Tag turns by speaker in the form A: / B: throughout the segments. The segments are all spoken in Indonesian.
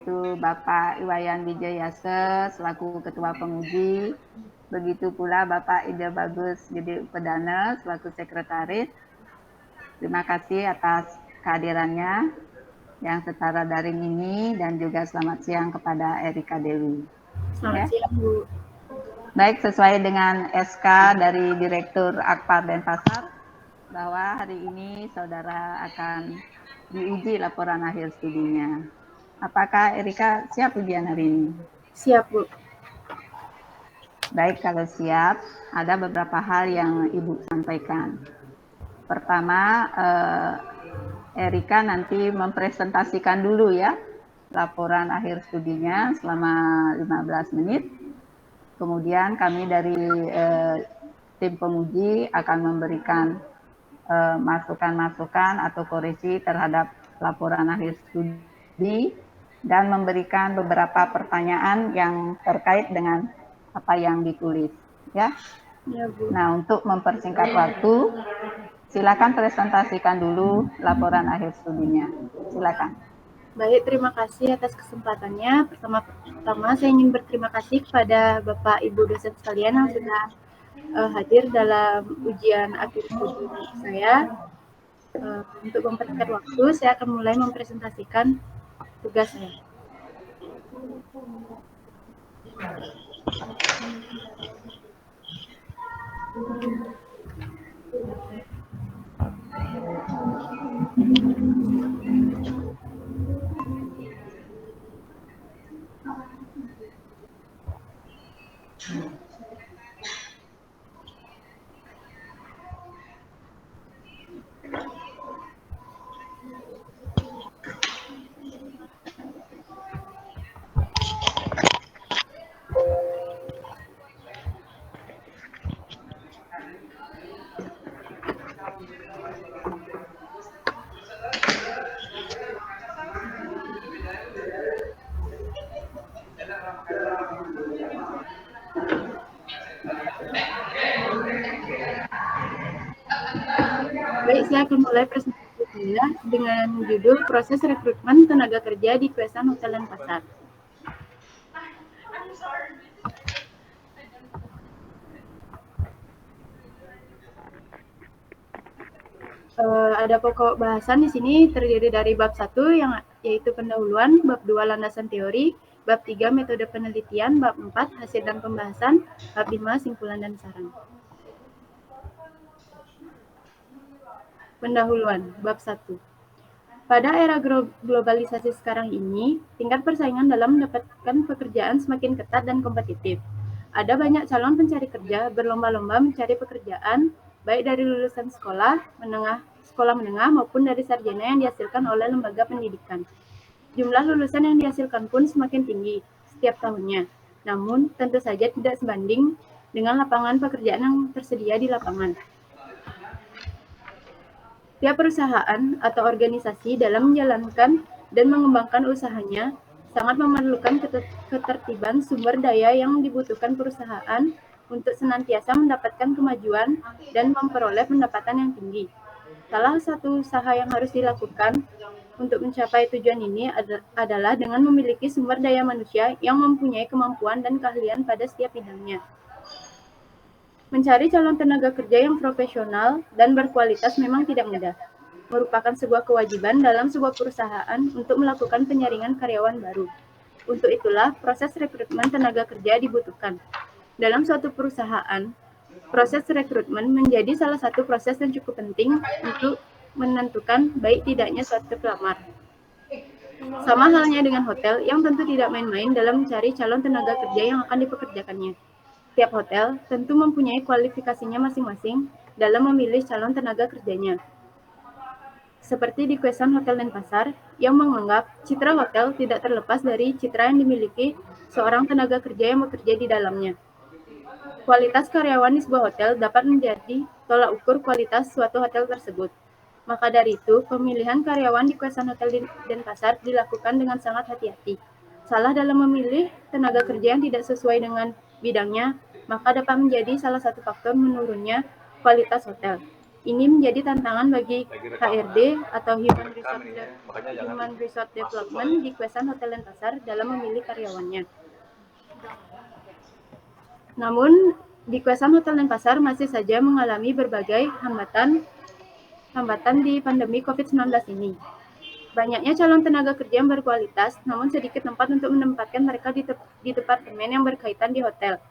A: Itu Bapak Iwayan Wijayase selaku Ketua Penguji, begitu pula Bapak Ida Bagus Gede Pedana selaku Sekretaris. Terima kasih atas kehadirannya yang secara daring ini dan juga selamat siang kepada Erika Dewi.
B: Selamat siang, Bu.
A: Baik, sesuai dengan SK dari Direktur Akpar Denpasar bahwa hari ini saudara akan diuji laporan akhir studinya. Apakah Erika siap ujian hari ini?
B: Siap, Bu.
A: Baik, kalau siap, ada beberapa hal yang Ibu sampaikan. Pertama, Erika nanti mempresentasikan dulu ya laporan akhir studinya selama 15 menit. Kemudian kami dari tim penguji akan memberikan masukan-masukan atau koreksi terhadap laporan akhir studi dan memberikan beberapa pertanyaan yang terkait dengan apa yang ditulis ya.
B: Ya, Bu.
A: Nah, untuk mempersingkat waktu, silakan presentasikan dulu laporan akhir studinya. Silakan.
B: Baik, terima kasih atas kesempatannya. Pertama saya ingin berterima kasih kepada Bapak Ibu dosen sekalian yang sudah hadir dalam ujian akhir studi saya. Untuk mempersingkat waktu, saya akan mulai mempresentasikan tugas saya. Baik, saya akan mulai presentasi saya dengan judul Proses Rekrutmen Tenaga Kerja di Kwesan Hotel dan Pasar. Ada pokok bahasan di sini terdiri dari bab 1 yang yaitu pendahuluan, bab 2 landasan teori, bab 3 metode penelitian, bab 4 hasil dan pembahasan, bab 5 simpulan dan saran. Pendahuluan, bab 1. Pada era globalisasi sekarang ini, tingkat persaingan dalam mendapatkan pekerjaan semakin ketat dan kompetitif. Ada banyak calon pencari kerja berlomba-lomba mencari pekerjaan, baik dari lulusan sekolah menengah maupun dari sarjana yang dihasilkan oleh lembaga pendidikan. Jumlah lulusan yang dihasilkan pun semakin tinggi setiap tahunnya. Namun, tentu saja tidak sebanding dengan lapangan pekerjaan yang tersedia di lapangan. Tiap perusahaan atau organisasi dalam menjalankan dan mengembangkan usahanya sangat memerlukan ketertiban sumber daya yang dibutuhkan perusahaan untuk senantiasa mendapatkan kemajuan dan memperoleh pendapatan yang tinggi. Salah satu usaha yang harus dilakukan untuk mencapai tujuan ini adalah dengan memiliki sumber daya manusia yang mempunyai kemampuan dan keahlian pada setiap bidangnya. Mencari calon tenaga kerja yang profesional dan berkualitas memang tidak mudah. Merupakan sebuah kewajiban dalam sebuah perusahaan untuk melakukan penyaringan karyawan baru. Untuk itulah, proses rekrutmen tenaga kerja dibutuhkan. Dalam suatu perusahaan, proses rekrutmen menjadi salah satu proses yang cukup penting untuk menentukan baik tidaknya suatu pelamar. Sama halnya dengan hotel yang tentu tidak main-main dalam mencari calon tenaga kerja yang akan dipekerjakannya. Tiap hotel tentu mempunyai kualifikasinya masing-masing dalam memilih calon tenaga kerjanya. Seperti di Kwesan Hotel dan Pasar, yang menganggap citra hotel tidak terlepas dari citra yang dimiliki seorang tenaga kerja yang bekerja di dalamnya. Kualitas karyawan di sebuah hotel dapat menjadi tolak ukur kualitas suatu hotel tersebut. Maka dari itu, pemilihan karyawan di Kwesan Hotel dan Pasar dilakukan dengan sangat hati-hati. Salah dalam memilih tenaga kerja yang tidak sesuai dengan bidangnya, maka dapat menjadi salah satu faktor menurunnya kualitas hotel. Ini menjadi tantangan bagi HRD atau Human Resource Development di Kuesan Hotel dan Pasar dalam memilih karyawannya. Namun, di Kuesan Hotel dan Pasar masih saja mengalami berbagai hambatan di pandemi COVID-19 ini. Banyaknya calon tenaga kerja yang berkualitas, namun sedikit tempat untuk menempatkan mereka di departemen yang berkaitan di hotel.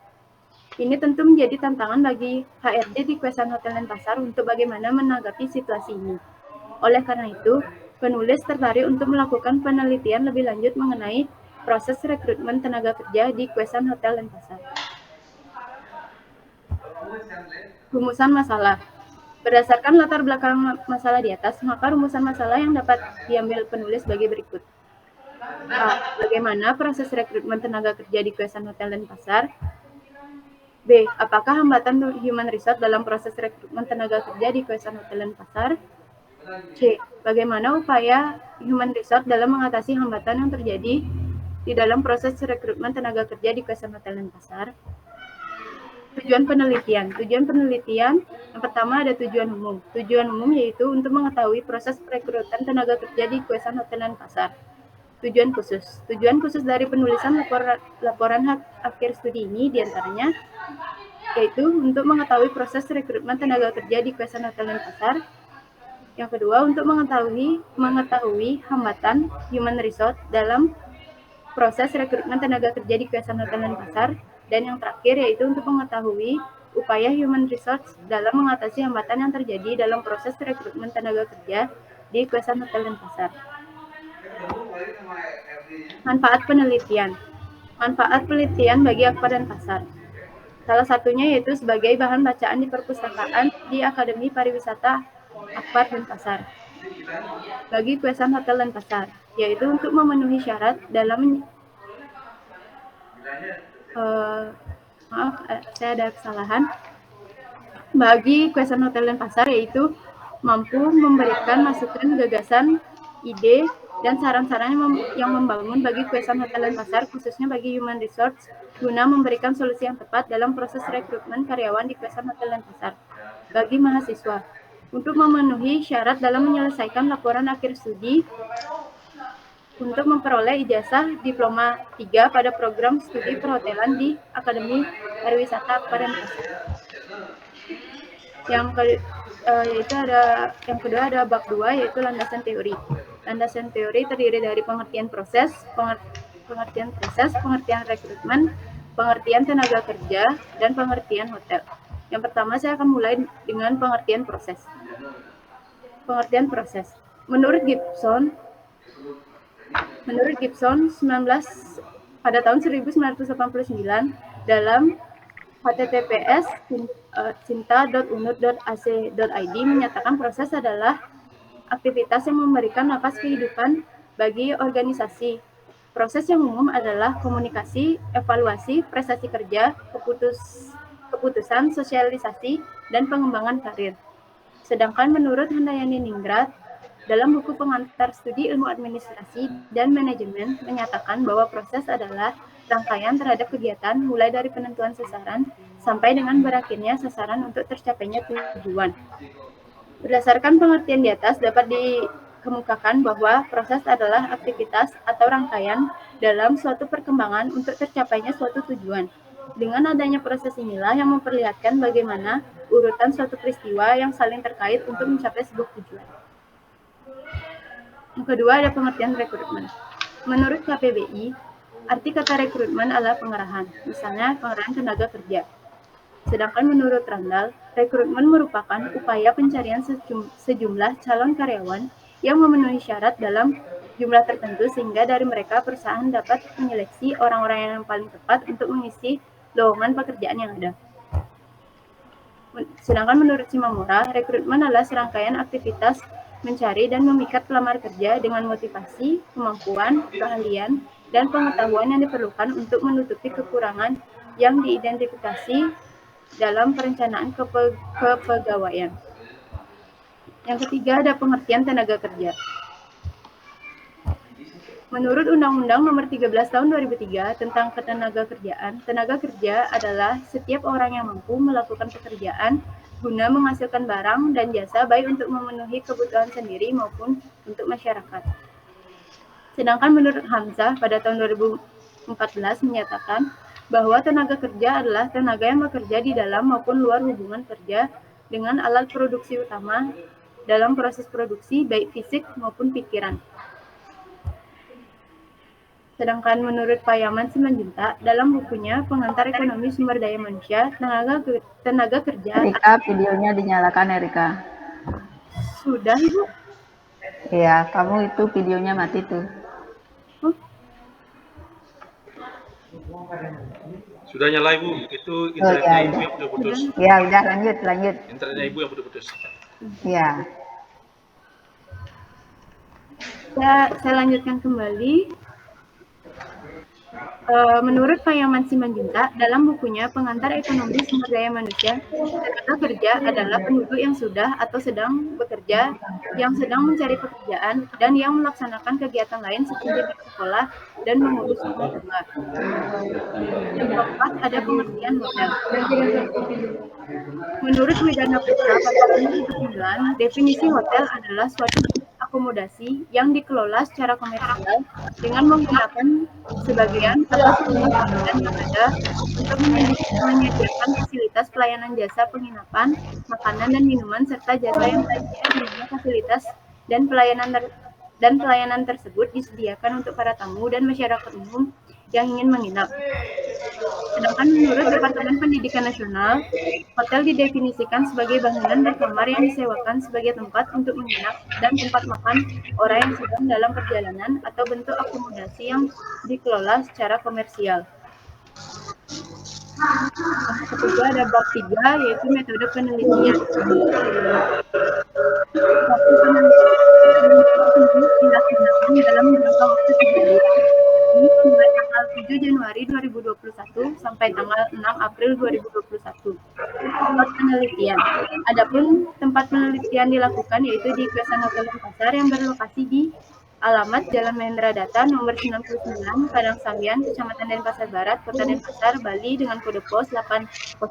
B: Ini tentu menjadi tantangan bagi HRD di Kuesan Hotel dan Pasar untuk bagaimana menanggapi situasi ini. Oleh karena itu, penulis tertarik untuk melakukan penelitian lebih lanjut mengenai proses rekrutmen tenaga kerja di Kuesan Hotel dan Pasar. Rumusan masalah. Berdasarkan latar belakang masalah di atas, maka rumusan masalah yang dapat diambil penulis bagi berikut. A. Bagaimana proses rekrutmen tenaga kerja di Kuesan Hotel dan Pasar? B. Apakah hambatan human resource dalam proses rekrutmen tenaga kerja di Kuesan Hotel dan Pasar? C. Bagaimana upaya human resource dalam mengatasi hambatan yang terjadi di dalam proses rekrutmen tenaga kerja di Kuesan Hotel dan Pasar? Tujuan penelitian. Tujuan penelitian yang pertama ada tujuan umum. Tujuan umum yaitu untuk mengetahui proses perekrutan tenaga kerja di Kuesan Hotel dan Pasar. Tujuan khusus. Tujuan khusus dari penulisan laporan akhir studi ini diantaranya yaitu untuk mengetahui proses rekrutmen tenaga kerja di Kuesan Hotel dan Pasar. Yang kedua, untuk mengetahui hambatan human resource dalam proses rekrutmen tenaga kerja di Kuesan Hotel dan Pasar. Dan yang terakhir yaitu untuk mengetahui upaya human resource dalam mengatasi hambatan yang terjadi dalam proses rekrutmen tenaga kerja di Kuesan Hotel dan Pasar. Manfaat penelitian. Manfaat penelitian bagi Akpar dan Pasar. Salah satunya yaitu sebagai bahan bacaan di perpustakaan di Akademi Pariwisata Akpar dan Pasar. Bagi Kuesan Hotel dan Pasar, yaitu untuk memenuhi syarat dalam saya ada kesalahan. Bagi Kuesan Hotel dan Pasar yaitu mampu memberikan masukan, gagasan, ide, dan saran-saran yang membangun bagi Kuesan Hotel dan Pasar, khususnya bagi human resource, guna memberikan solusi yang tepat dalam proses rekrutmen karyawan di Kuesan Hotel dan Pasar. Bagi mahasiswa, untuk memenuhi syarat dalam menyelesaikan laporan akhir studi, untuk memperoleh ijazah diploma 3 pada program studi perhotelan di Akademi Pariwisata Akpar dan Pasar. Yang kedua ada bab 2 yaitu landasan teori. Landasan teori terdiri dari pengertian proses, pengertian rekrutmen, pengertian tenaga kerja, dan pengertian hotel. Yang pertama saya akan mulai dengan pengertian proses. Pengertian proses. Menurut Gibson pada tahun 1989 dalam https cinta.unut.ac.id menyatakan proses adalah aktivitas yang memberikan napas kehidupan bagi organisasi. Proses yang umum adalah komunikasi, evaluasi, prestasi kerja, keputusan, sosialisasi, dan pengembangan karir. Sedangkan menurut Handayani Ningrat, dalam buku pengantar studi ilmu administrasi dan manajemen menyatakan bahwa proses adalah rangkaian terhadap kegiatan mulai dari penentuan sasaran sampai dengan berakhirnya sasaran untuk tercapainya tujuan. Berdasarkan pengertian di atas dapat dikemukakan bahwa proses adalah aktivitas atau rangkaian dalam suatu perkembangan untuk tercapainya suatu tujuan. Dengan adanya proses inilah yang memperlihatkan bagaimana urutan suatu peristiwa yang saling terkait untuk mencapai sebuah tujuan. Yang kedua ada pengertian rekrutmen. Menurut KPBI, arti kata rekrutmen adalah pengerahan, misalnya pengerahan tenaga kerja. Sedangkan menurut Randall, rekrutmen merupakan upaya pencarian sejumlah calon karyawan yang memenuhi syarat dalam jumlah tertentu sehingga dari mereka perusahaan dapat menyeleksi orang-orang yang paling tepat untuk mengisi lowongan pekerjaan yang ada. Sedangkan menurut Shimamura, rekrutmen adalah serangkaian aktivitas mencari dan memikat pelamar kerja dengan motivasi, kemampuan, keahlian, dan pengetahuan yang diperlukan untuk menutupi kekurangan yang diidentifikasi dalam perencanaan kepegawaian. Yang ketiga ada pengertian tenaga kerja. Menurut Undang-Undang Nomor 13 Tahun 2003 tentang Ketenagakerjaan, tenaga kerja adalah setiap orang yang mampu melakukan pekerjaan guna menghasilkan barang dan jasa baik untuk memenuhi kebutuhan sendiri maupun untuk masyarakat. Sedangkan menurut Hamzah pada tahun 2014 menyatakan bahwa tenaga kerja adalah tenaga yang bekerja di dalam maupun luar hubungan kerja dengan alat produksi utama dalam proses produksi baik fisik maupun pikiran. Sedangkan menurut Payaman Simanjuntak dalam bukunya Pengantar Ekonomi Sumber Daya Manusia, tenaga kerja
A: Erika, videonya dinyalakan Erika.
B: sudah Ibu.
A: Iya, kamu itu videonya mati tuh.
C: Sudah nyala Ibu, itu internetnya Ibu yang udah putus.
A: Ya udah lanjut.
C: Internetnya Ibu yang udah putus.
A: Ya.
B: Saya lanjutkan kembali. Menurut Payaman Simanjuntak dalam bukunya Pengantar Ekonomi Sumber Daya Manusia, tenaga kerja adalah penduduk yang sudah atau sedang bekerja, yang sedang mencari pekerjaan, dan yang melaksanakan kegiatan lain seperti bersekolah dan mengurus rumah tangga. Yang keempat, ada pengertian hotel. Menurut Widana Putra pada tahun 2009, definisi hotel adalah suatu akomodasi yang dikelola secara komersial dengan menggunakan sebagian atau semua bangunan yang ada untuk menyediakan fasilitas pelayanan jasa penginapan, makanan dan minuman serta jasa yang lainnya di mana fasilitas dan pelayanan tersebut disediakan untuk para tamu dan masyarakat umum yang ingin menginap. Sedangkan menurut Departemen Pendidikan Nasional, hotel didefinisikan sebagai bangunan berkamar yang disewakan sebagai tempat untuk menginap dan tempat makan orang yang sedang dalam perjalanan atau bentuk akomodasi yang dikelola secara komersial. Ketiga ada bab 3 yaitu metode penelitian. Waktu penelitian dilaksanakan dalam jangka waktu 3 bulan. Ini mulai tanggal 7 Januari 2021 sampai tanggal 6 April 2021. Tempat penelitian. Adapun tempat penelitian dilakukan yaitu di Kwesan Hotel Denpasar yang berlokasi di alamat Jalan Mahendra Data nomor 99, Padang Sambian, Kecamatan Denpasar Barat, Kota Denpasar, Bali dengan kode pos 80117,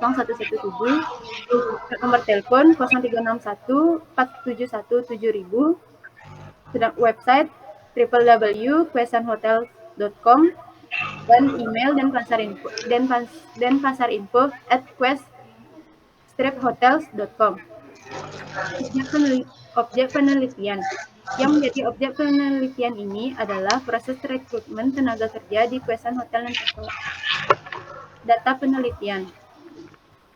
B: nomor telepon 0361 471 7000, sedang website www.kwesanhotel.com dan email denpasarinfo@quest-hotels.com. Objek penelitian. Yang menjadi objek penelitian ini adalah proses rekrutmen tenaga kerja di Kwesan Hotel Denpasar. Data penelitian.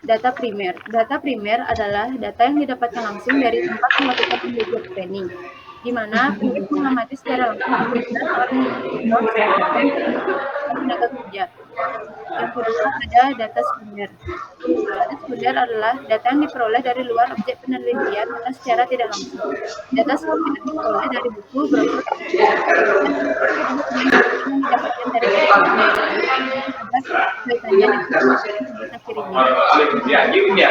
B: Data primer. Data primer adalah data yang didapatkan langsung dari tempat melakukan on-the-job training, di mana pendidik mengamati secara langsung kegiatan orang tenaga kerja. Yang kedua ada data sekunder. Data sekunder adalah data yang diperoleh dari luar objek penelitian atau secara tidak langsung. Data sekunder diperoleh dari buku, brosur, yang didapatkan dari kaitannya dengan data kirimnya.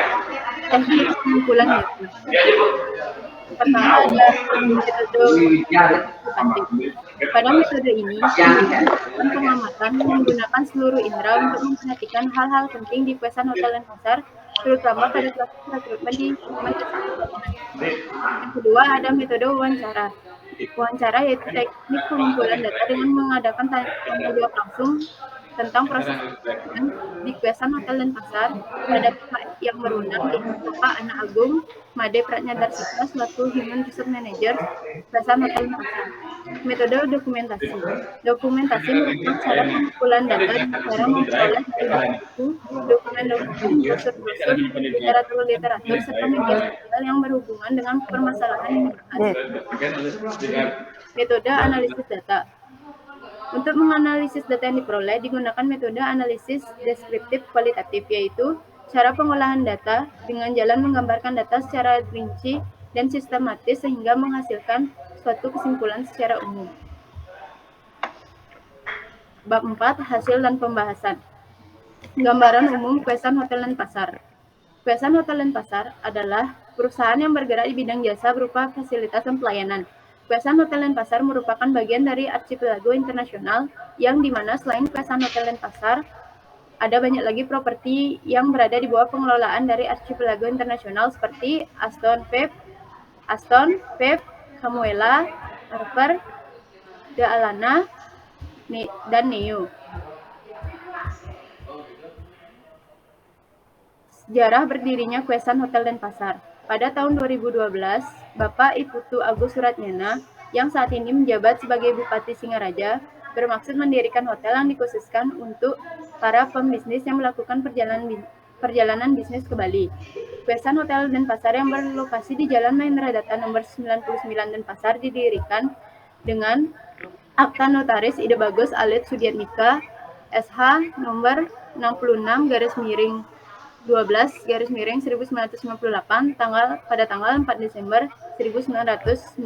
B: Teknik pengumpulan data. Pertama ada metode kuantitatif. Pada metode ini, melakukan pengamatan menggunakan seluruh indera untuk memperhatikan hal-hal penting di Kwesan Hotel Denpasar, terutama pada proses rekrutmen di Yang kedua ada metode wawancara. Wawancara yaitu teknik pengumpulan data dengan mengadakan tanya jawab langsung tentang proses rekrutmen di Kwesan Hotel Denpasar pada pihak yang berwenang yaitu Pak Ana Agung, Made Pratnyadarsita selaku Human Resource Manager Kwesan Hotel Denpasar. Metode dokumentasi. Dokumentasi merupakan cara pengumpulan data dengan cara memperoleh dari buku, dokumen-dokumen, brosur-brosur, literatur-literatur, serta media sosial yang berhubungan dengan permasalahan yang dibahas. Metode analisis data. Untuk menganalisis data yang diperoleh, digunakan metode analisis deskriptif kualitatif, yaitu cara pengolahan data dengan jalan menggambarkan data secara rinci dan sistematis sehingga menghasilkan suatu kesimpulan secara umum. Bab 4, hasil dan pembahasan. Gambaran umum Kwesan Hotel Denpasar. Kwesan Hotel Denpasar adalah perusahaan yang bergerak di bidang jasa berupa fasilitas dan pelayanan. Kwesan Hotel Denpasar merupakan bagian dari Archipelago Internasional yang dimana selain Kwesan Hotel Denpasar, ada banyak lagi properti yang berada di bawah pengelolaan dari Archipelago Internasional seperti Aston, Pep, Camuela, Harper, De Alana, dan Neo. Sejarah berdirinya Kwesan Hotel dan Pasar. Pada tahun 2012, Bapak Iputu Agus Suratnyana yang saat ini menjabat sebagai Bupati Singaraja bermaksud mendirikan hotel yang dikhususkan untuk para pembisnis yang melakukan perjalanan bisnis ke Bali. Kwesan Hotel dan Pasar yang berlokasi di Jalan Mahendra Data nomor 99 dan Pasar didirikan dengan Akta Notaris Ide Bagus Alit Sudiatmika SH nomor 66 garis miring 12 garis miring 1998 pada tanggal 4 Desember 1998.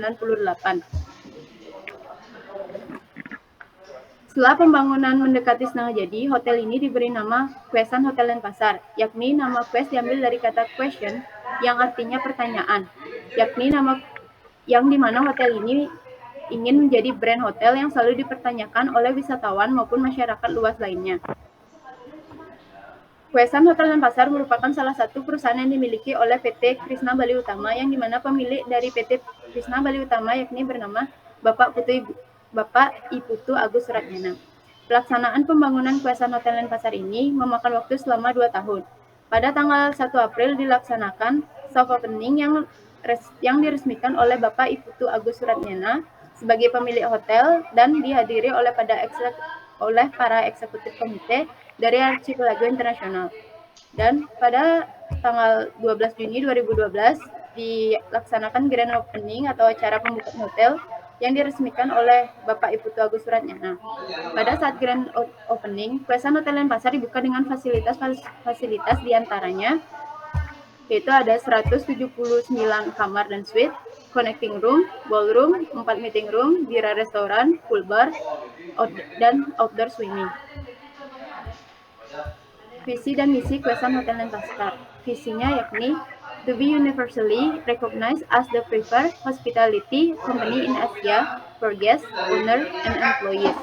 B: Setelah pembangunan mendekati setengah jadi, hotel ini diberi nama Kwesan Hotel dan Pasar, yakni nama Kwes diambil dari kata question yang artinya pertanyaan, yakni nama yang dimana hotel ini ingin menjadi brand hotel yang selalu dipertanyakan oleh wisatawan maupun masyarakat luas lainnya. Kwesan Hotel dan Pasar merupakan salah satu perusahaan yang dimiliki oleh PT Krishna Bali Utama yang dimana pemilik dari PT Krishna Bali Utama yakni bernama Bapak Iputu Agus Suratnyana. Pelaksanaan pembangunan Kwesan Hotel dan Pasar ini memakan waktu selama 2 tahun. Pada tanggal 1 April dilaksanakan soft opening yang diresmikan oleh Bapak Iputu Agus Suratnyana sebagai pemilik hotel dan dihadiri oleh para eksekutif komite dari Archipelago Internasional. Dan pada tanggal 12 Juni 2012 dilaksanakan grand opening atau acara pembukaan hotel yang diresmikan oleh Bapak Iputu Agus Suratnyana. Pada saat grand opening, Kwesan Hotel dan Pasar dibuka dengan fasilitas diantaranya yaitu ada 179 kamar dan suite, connecting room, ballroom, 4 meeting room, bira restoran, pool bar, dan outdoor swimming. Visi dan misi Kwesan Hotel dan Pasar. Visinya yakni to be universally recognized as the preferred hospitality company in Asia for guests, owner, and employees.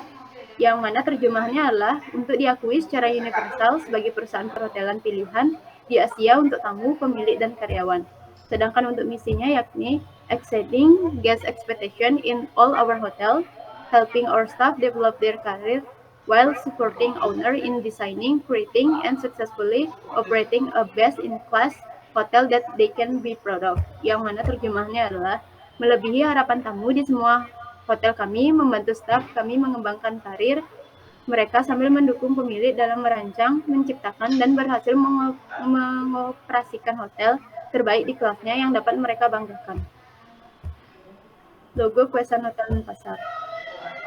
B: Yang mana terjemahannya adalah untuk diakui secara universal sebagai perusahaan perhotelan pilihan di Asia untuk tamu, pemilik, dan karyawan. Sedangkan untuk misinya yakni exceeding guest expectation in all our hotel, helping our staff develop their career while supporting owner in designing, creating, and successfully operating a best-in-class hotel that they can be proud of. Yang mana terjemahannya adalah melebihi harapan tamu di semua hotel kami, membantu staf kami mengembangkan karir mereka sambil mendukung pemilik dalam merancang, menciptakan, dan berhasil mengoperasikan hotel terbaik di kelasnya yang dapat mereka banggakan. Logo Kwesan Hotel dan Pasar.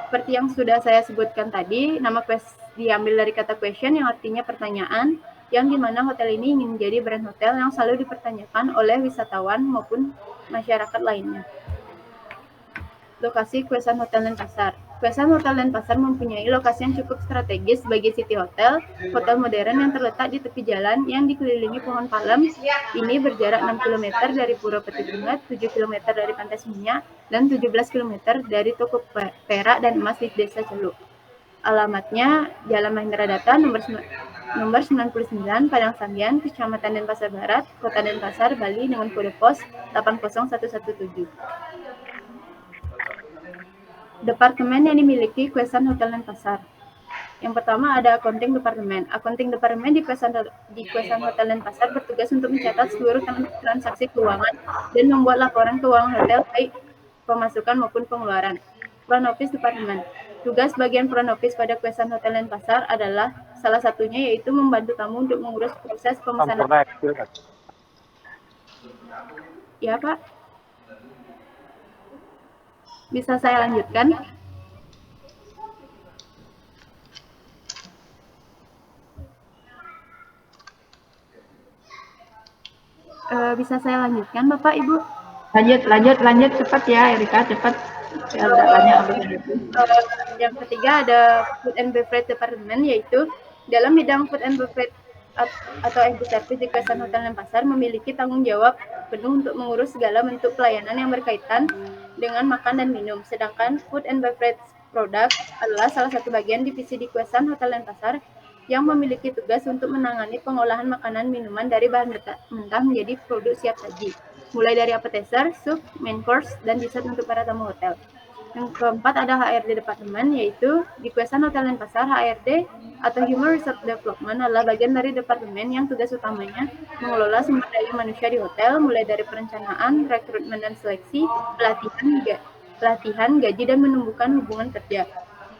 B: Seperti yang sudah saya sebutkan tadi, nama Kwes diambil dari kata question yang artinya pertanyaan, yang dimana hotel ini ingin menjadi brand hotel yang selalu dipertanyakan oleh wisatawan maupun masyarakat lainnya. Lokasi Kwesan Hotel dan Pasar. Kwesan Hotel dan Pasar mempunyai lokasi yang cukup strategis sebagai city hotel modern yang terletak di tepi jalan yang dikelilingi pohon palem. Ini berjarak 6 km dari Pura Peti Bungat, 7 km dari Pantai Seminyak, dan 17 km dari toko perak dan emas di Desa Celuk. Alamatnya Jalan Mahendra Data nomor 99 Padang Sambian, Kecamatan Denpasar Barat, Kota Denpasar, Bali dengan kode pos 80117. Departemen yang dimiliki Kwesan Hotel dan Pasar. Yang pertama ada accounting departemen. Accounting departemen di Kwesan Hotel dan Pasar bertugas untuk mencatat seluruh transaksi keuangan dan membuat laporan keuangan hotel baik pemasukan maupun pengeluaran. Front office departemen. Tugas bagian front office pada Kwesan Hotel dan Pasar adalah salah satunya yaitu membantu tamu untuk mengurus proses pemesanan. Ya, Pak. Bisa saya lanjutkan? Bisa saya lanjutkan, Bapak, Ibu?
A: Lanjut cepat ya, Erika, cepat. Saya udah banyak
B: Yang ketiga ada Food and Beverage Department, yaitu dalam bidang Food and Beverage atau FB Service di Kwesan Hotel dan Pasar memiliki tanggung jawab penuh untuk mengurus segala bentuk pelayanan yang berkaitan dengan makan dan minum. Sedangkan Food and Beverage Product adalah salah satu bagian divisi di Kwesan Hotel dan Pasar yang memiliki tugas untuk menangani pengolahan makanan minuman dari bahan mentah menjadi produk siap saji, mulai dari appetizer, sup, main course, dan dessert untuk para tamu hotel. Yang keempat ada HRD Departemen, yaitu di Kuesan Hotel dan Pasar. HRD atau Human Resource Development adalah bagian dari departemen yang tugas utamanya mengelola sumber daya manusia di hotel, mulai dari perencanaan, rekrutmen dan seleksi, pelatihan, gaji, dan menumbuhkan hubungan kerja.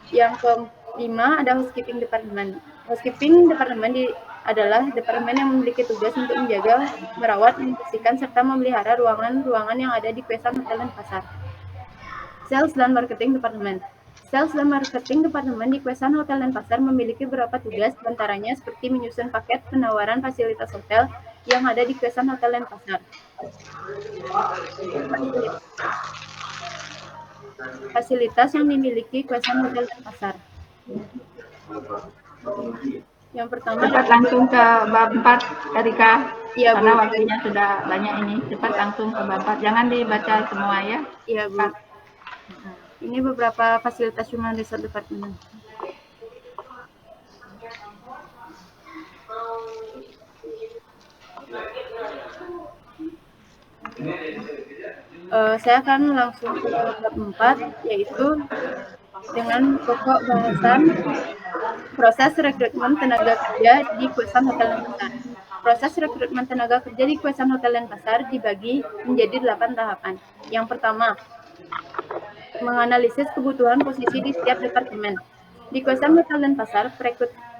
B: Yang kelima ada Housekeeping Department. Housekeeping Department adalah departemen yang memiliki tugas untuk menjaga, merawat, membersihkan, serta memelihara ruangan-ruangan yang ada di Kuesan Hotel dan Pasar. Sales dan Marketing Department. Sales dan Marketing Department di Kuesan Hotel dan Pasar memiliki beberapa tugas, antaranya seperti menyusun paket penawaran fasilitas hotel yang ada di Kuesan Hotel dan Pasar. Fasilitas yang dimiliki Kuesan Hotel dan Pasar. Yang pertama
A: cepat langsung ke bab 4, Erika.
B: Iya,
A: karena
B: Bu.
A: Waktunya sudah banyak ini. Cepat langsung ke bab 4. Jangan dibaca semua ya.
B: Iya, Bu. Ini beberapa fasilitas Human Resource Department. Saya akan langsung ke bab 4, yaitu dengan pokok bahasan proses rekrutmen tenaga kerja di Kuesan Hotel dan Pasar. Proses rekrutmen tenaga kerja di Kuesan Hotel dan Pasar dibagi menjadi 8 tahapan. Yang pertama, menganalisis kebutuhan posisi di setiap departemen. Di Kuesan Hotel dan Pasar,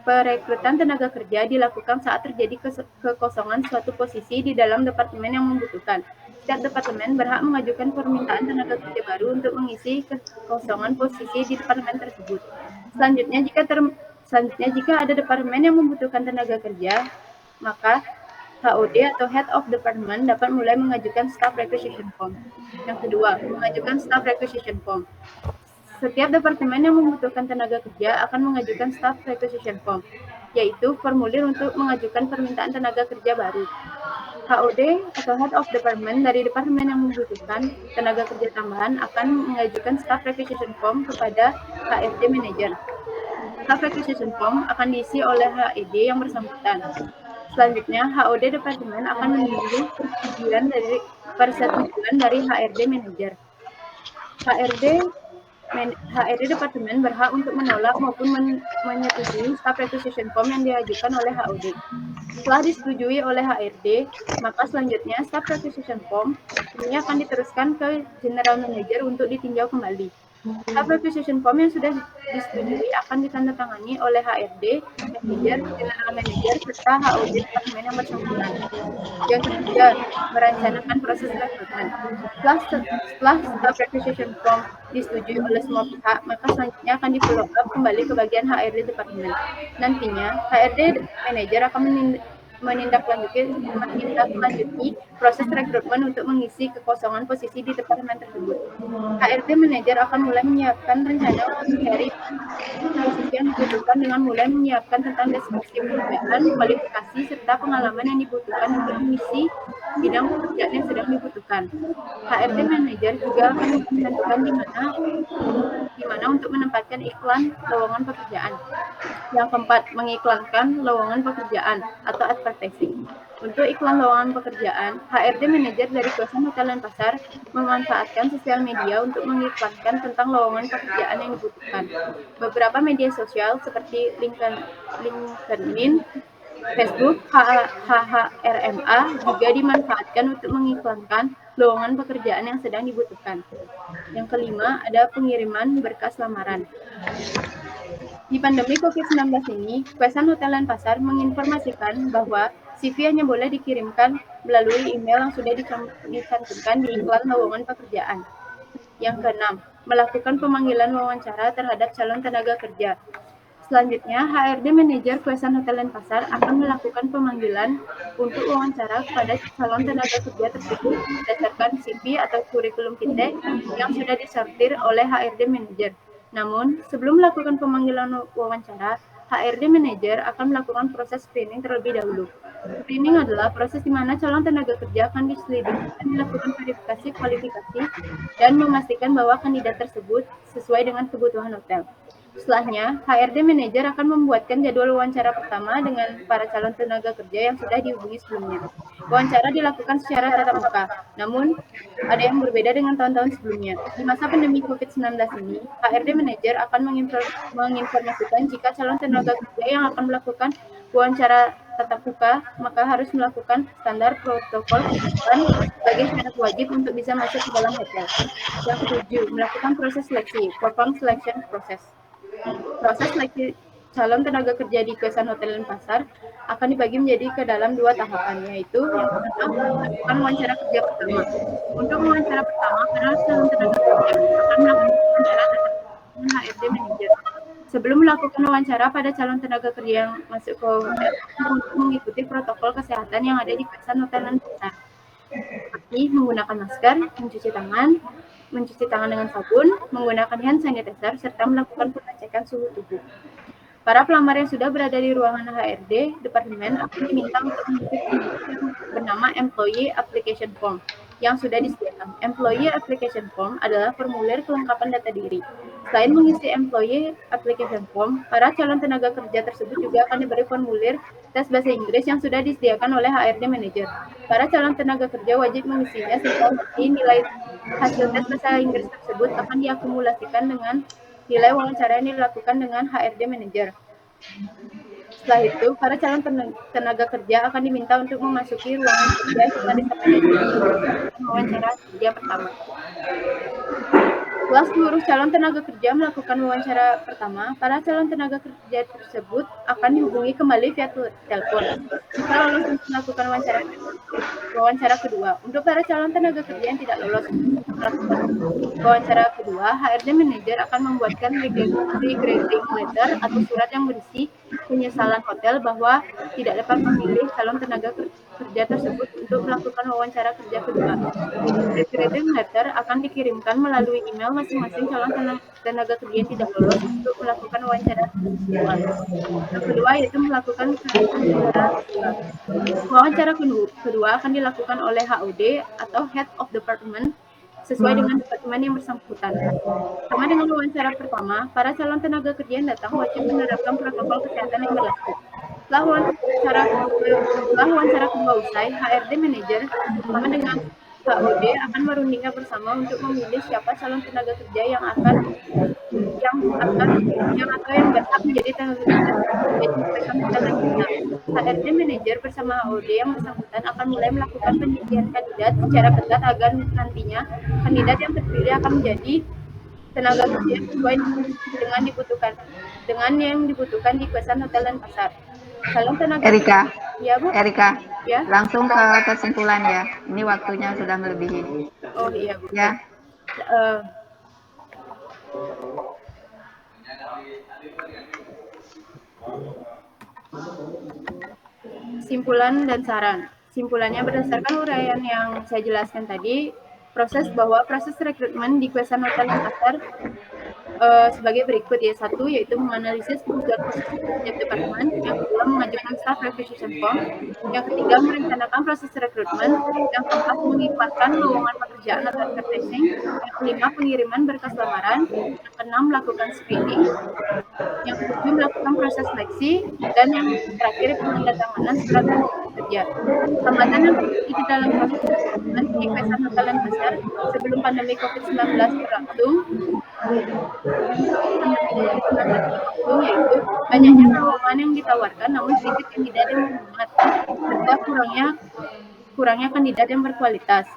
B: perekrutan tenaga kerja dilakukan saat terjadi kekosongan suatu posisi di dalam departemen yang membutuhkan. Setiap departemen berhak mengajukan permintaan tenaga kerja baru untuk mengisi kekosongan posisi di departemen tersebut. Selanjutnya, jika ada departemen yang membutuhkan tenaga kerja, maka HOD atau Head of Department dapat mulai mengajukan Staff Requisition Form. Yang kedua, mengajukan Staff Requisition Form. Setiap departemen yang membutuhkan tenaga kerja akan mengajukan Staff Requisition Form, yaitu formulir untuk mengajukan permintaan tenaga kerja baru. HOD atau Head of Department dari departemen yang membutuhkan tenaga kerja tambahan akan mengajukan Staff Requisition Form kepada HRD Manager. Staff Requisition Form akan diisi oleh HED yang bersangkutan. Selanjutnya, HOD Departemen akan menunggu persetujuan dari HRD Manager. HRD Departemen berhak untuk menolak maupun menyetujui Staff Requisition Form yang diajukan oleh HOD. Setelah disetujui oleh HRD, maka selanjutnya Staff Requisition Form ini akan diteruskan ke General Manager untuk ditinjau kembali. Staff Requisition Form yang sudah disetujui akan ditandatangani oleh HRD, Manager, General Manager, serta HOD Departemen yang bersangkutan. Yang ketiga, merencanakan proses rekrutmen. Setelah Staff Requisition Form disetujui oleh semua pihak, maka selanjutnya akan di-follow up kembali ke bagian HRD Departemen. Nantinya, HRD Manager akan menindaklanjuti proses rekrutmen untuk mengisi kekosongan posisi di departemen tersebut. HRD Manager akan mulai menyiapkan rencana untuk mencari posisi yang dibutuhkan dengan mulai menyiapkan tentang deskripsi pekerjaan, kualifikasi, serta pengalaman yang dibutuhkan untuk mengisi bidang pekerjaan yang sedang dibutuhkan. HRD Manager juga akan menentukan di mana untuk menempatkan iklan lowongan pekerjaan. Yang keempat, mengiklankan lowongan pekerjaan atau advertising. Untuk iklan lowongan pekerjaan, HRD Manager dari Kuesan Hotel dan Pasar memanfaatkan sosial media untuk mengiklankan tentang lowongan pekerjaan yang dibutuhkan. Beberapa media sosial seperti LinkedIn, Facebook, HHRMA juga dimanfaatkan untuk mengiklankan lowongan pekerjaan yang sedang dibutuhkan. Yang kelima, ada pengiriman berkas lamaran. Di pandemi COVID-19 ini, Kuesan Hotel dan Pasar menginformasikan bahwa CV hanya boleh dikirimkan melalui email yang sudah dicantumkan di iklan lowongan pekerjaan. Yang keenam, melakukan pemanggilan wawancara terhadap calon tenaga kerja. Selanjutnya, HRD Manager Kuesan Hotel dan Pasar akan melakukan pemanggilan untuk wawancara kepada calon tenaga kerja tersebut berdasarkan CV atau kurikulum vitae yang sudah disortir oleh HRD Manager. Namun, sebelum melakukan pemanggilan wawancara, HRD Manager akan melakukan proses screening terlebih dahulu. Screening adalah proses di mana calon tenaga kerja akan diselidiki dan dilakukan verifikasi kualifikasi dan memastikan bahwa kandidat tersebut sesuai dengan kebutuhan hotel. Setelahnya, HRD Manager akan membuatkan jadwal wawancara pertama dengan para calon tenaga kerja yang sudah dihubungi sebelumnya. Wawancara dilakukan secara tatap muka, namun ada yang berbeda dengan tahun-tahun sebelumnya. Di masa pandemi COVID-19 ini, HRD Manager akan menginformasikan jika calon tenaga kerja yang akan melakukan wawancara tatap muka, maka harus melakukan standar protokol kesehatan sebagai syarat wajib untuk bisa masuk ke dalam hotel. Yang ketujuh, melakukan proses seleksi, perform selection process. Proses seleksi calon tenaga kerja di Kesan Hotel dan Pasar akan dibagi menjadi ke dalam 2 tahapan, yaitu yang pertama, melakukan wawancara kerja pertama. Untuk wawancara pertama, para calon tenaga kerja akan melakukan wawancara tatap muka dengan HRD Manager. Sebelum melakukan wawancara pada calon tenaga kerja yang masuk ke hotel, untuk mengikuti protokol kesehatan yang ada di Kesan Hotel dan Pasar, seperti menggunakan masker, mencuci tangan dengan sabun, menggunakan hand sanitizer, serta melakukan pengecekan suhu tubuh. Para pelamar yang sudah berada di ruangan HRD Departemen akan diminta untuk mengisi formulir yang bernama Employee Application Form yang sudah disediakan. Employee Application Form adalah formulir kelengkapan data diri. Selain mengisi Employee Application Form, para calon tenaga kerja tersebut juga akan diberi formulir tes bahasa Inggris yang sudah disediakan oleh HRD Manager. Para calon tenaga kerja wajib mengisinya serta nanti nilai hasil tes bahasa Inggris tersebut akan diakumulasikan dengan nilai wawancara yang dilakukan dengan HRD Manager. Setelah itu, para calon tenaga kerja akan diminta untuk memasuki ruangan kerja hingga disampaikan wawancara kerja pertama. Setelah seluruh calon tenaga kerja melakukan wawancara pertama, para calon tenaga kerja tersebut akan dihubungi kembali via telepon jika lolos untuk melakukan wawancara kedua. Untuk para calon tenaga kerja yang tidak lolos untuk melakukan wawancara kedua, HRD Manager akan membuatkan regretting letter atau surat yang berisi penyesalan hotel bahwa tidak dapat memilih calon tenaga kerja tersebut untuk melakukan wawancara kerja kedua. Regretting letter akan dikirimkan melalui email masing-masing calon tenaga kerja yang tidak lolos untuk melakukan wawancara kedua. Yang kedua yaitu melakukan wawancara kedua. Wawancara kedua akan dilakukan oleh HOD atau Head of Department sesuai dengan departemen yang bersangkutan. Sama dengan wawancara pertama, para calon tenaga kerja yang datang wajib menerapkan protokol kesehatan yang berlaku. Setelah wawancara kedua usai, HRD Manager bersama dengan HOD akan merundingkan bersama untuk memilih siapa calon tenaga kerja yang berhak menjadi tenaga kerja di Kesan Hotel dan Pasar. HRD Manager bersama HOD yang bersangkutan akan mulai melakukan penyisian kandidat secara ketat agar nantinya kandidat yang terpilih akan menjadi tenaga kerja sesuai dengan yang dibutuhkan di Kesan Hotel dan Pasar. Calon tenaga
A: Erika,
B: ya Bu?
A: Erika,
B: Ya.
A: langsung ke kesimpulan ya. Ini waktunya sudah melebihi.
B: Oh iya Bu.
A: Ya.
B: Simpulan dan saran. Simpulannya berdasarkan uraian yang saya jelaskan tadi, proses rekrutmen di Kesan Hotel dan Pasar sebagai berikut ya. Satu, yaitu menganalisis kebutuhan proses setiap departemen. Yang kedua, mengajukan staff requisition form. Yang ketiga, merencanakan proses rekrutmen. Yang keempat, mengifatkan lowongan pekerjaan atau advertising. Yang kelima, pengiriman berkas lamaran. Yang keenam, melakukan screening. Yang ketujuh, melakukan proses seleksi. Dan yang terakhir, penandatanganan surat kerja. Hambatan yang terjadi di dalam proses rekrutmen di Kesan Hotel dan Pasar sebelum pandemi COVID-19 berlangsung yaitu banyaknya lowongan yang ditawarkan namun sedikit kandidat yang berminat serta kurangnya kandidat yang berkualitas.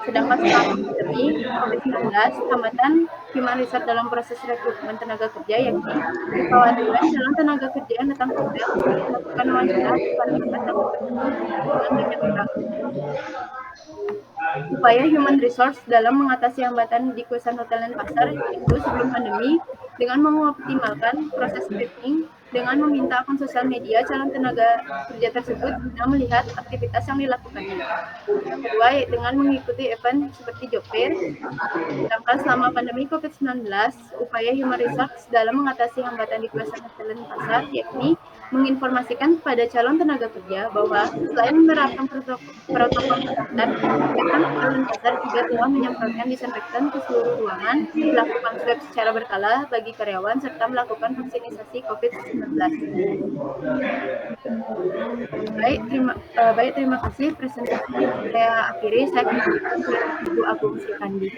B: Sedangkan selama pandemi COVID-19, hambatan human resource dalam proses rekrutmen tenaga kerja yakni kekhawatiran calon tenaga kerja yang datang ke hotel melakukan wawancara karena dengan banyak orang. Upaya human resource dalam mengatasi hambatan di Kesan Hotel dan Pasar itu sebelum pandemi dengan mengoptimalkan proses screening, dengan meminta akun sosial media calon tenaga kerja tersebut guna melihat aktivitas yang dilakukannya. Yang kedua, dengan mengikuti event seperti job fair. Sedangkan selama pandemi COVID-19, upaya Human Resource dalam mengatasi hambatan di pelaksanaan talent pasar, yakni menginformasikan kepada calon tenaga kerja bahwa selain menerapkan protokol kesehatan, pihak talent pasar juga telah menyemprotkan disinfektan ke seluruh ruangan, melakukan swab secara berkala bagi karyawan, serta melakukan vaksinasi COVID-19. Baik, terima kasih. Presentasi saya akhiri. Saya kembalikan ke Ibu Agung Srikandi.